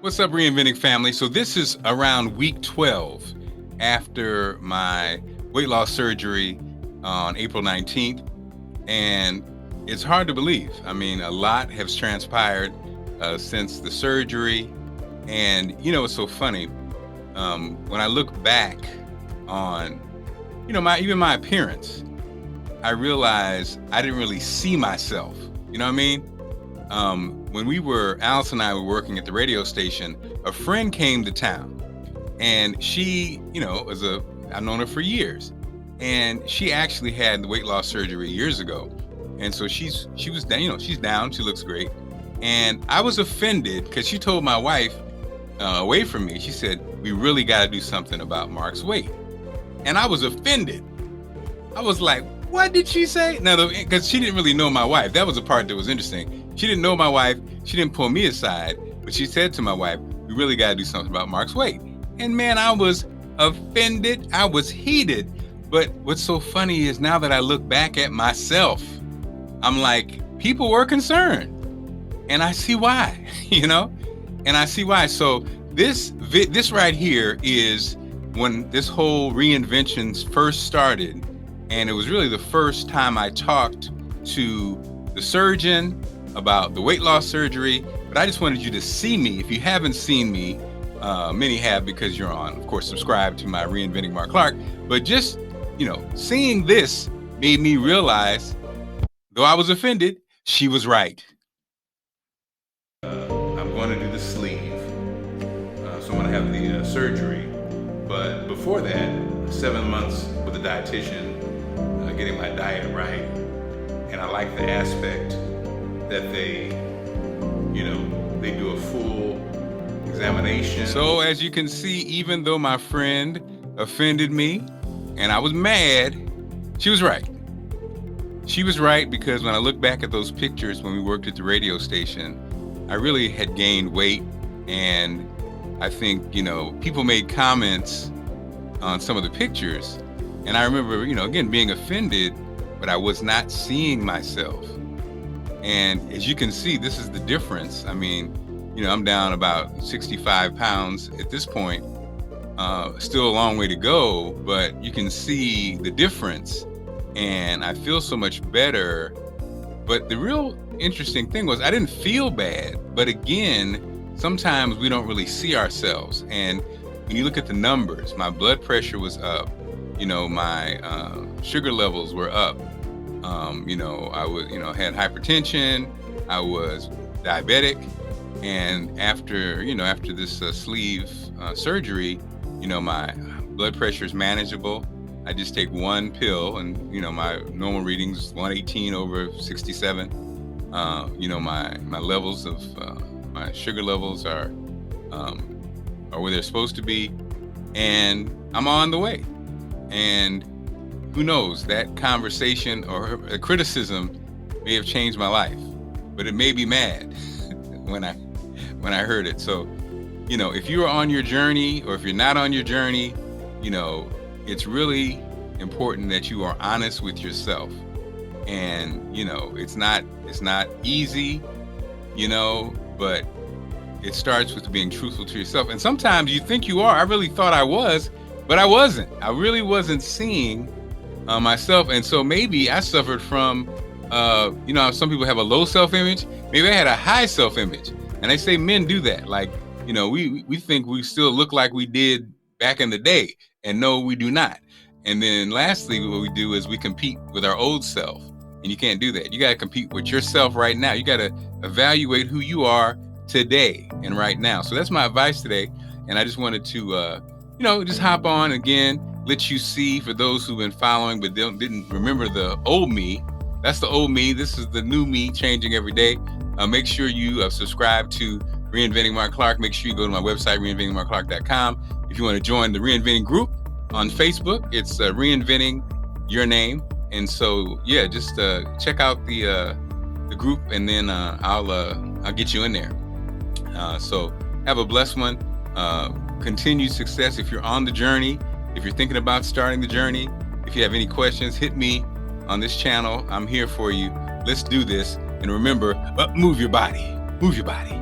What's up, Reinventing family? So this is around week 12 after my weight loss surgery on April 19th. And it's hard to believe. I mean, a lot has transpired since the surgery. And, it's so funny. When I look back on, my appearance, I realized I didn't really see myself. You know what I mean? When Alice and I were working at the radio station, a friend came to town, and she, I've known her for years, and she actually had the weight loss surgery years ago. And so she was down, she's down, she looks great. And I was offended because she told my wife away from me, she said, we really got to do something about Marc's weight. And I was offended. I was like, what did she say? Now, because she didn't really know my wife. That was the part that was interesting. She didn't know my wife. She didn't pull me aside, but she said to my wife, we really got to do something about Marc's weight. And man, I was offended. I was heated. But what's so funny is now that I look back at myself, I'm like, people were concerned. And I see why, and I see why. So this right here is when this whole reinvention first started. And it was really the first time I talked to the surgeon about the weight loss surgery. But I just wanted you to see me. If you haven't seen me, many have because you're on, of course, subscribe to my Reinventing Marc Clarke. But just, seeing this made me realize, though I was offended, she was right. I'm going to do the sleeve. So I'm going to have the surgery. But before that, 7 months with a dietitian, getting my diet right. And I like the aspect that they do a full examination. So as you can see, even though my friend offended me and I was mad, she was right. She was right, because when I look back at those pictures when we worked at the radio station, I really had gained weight. And I think, people made comments on some of the pictures. And I remember, again, being offended, but I was not seeing myself. And as you can see, this is the difference. I mean, I'm down about 65 pounds at this point. Still a long way to go, but you can see the difference. And I feel so much better. But the real interesting thing was I didn't feel bad. But again, sometimes we don't really see ourselves. And when you look at the numbers, my blood pressure was up. My sugar levels were up. I was, had hypertension. I was diabetic. And after this sleeve surgery, my blood pressure is manageable. I just take one pill, and my normal readings 118 over 67. My levels of my sugar levels are where they're supposed to be, and I'm on the way. And who knows, that conversation or a criticism may have changed my life, but it made me mad when I heard it. So, if you're on your journey or if you're not on your journey, it's really important that you are honest with yourself. And, it's not easy, but it starts with being truthful to yourself. And sometimes you think you are. I really thought I was, but I wasn't. I really wasn't seeing myself. And so maybe I suffered from, some people have a low self-image. Maybe I had a high self-image. And they say men do that. Like, we think we still look like we did back in the day. And no, we do not. And then lastly, what we do is we compete with our old self. And you can't do that. You got to compete with yourself right now. You got to evaluate who you are today and right now. So that's my advice today. And I just wanted to, just hop on again, let you see, for those who've been following but didn't remember the old me. That's the old me. This is the new me, changing every day. Make sure you subscribe to Reinventing Marc Clarke. Make sure you go to my website, reinventingmarcclarke.com. If you want to join the Reinventing group on Facebook, it's Reinventing Your Name. And so, yeah, just check out the group, and then I'll get you in there. So have a blessed one. Continued success if you're on the journey. If you're thinking about starting the journey, if you have any questions, hit me on this channel. I'm here for you. Let's do this. And remember, move your body. Move your body.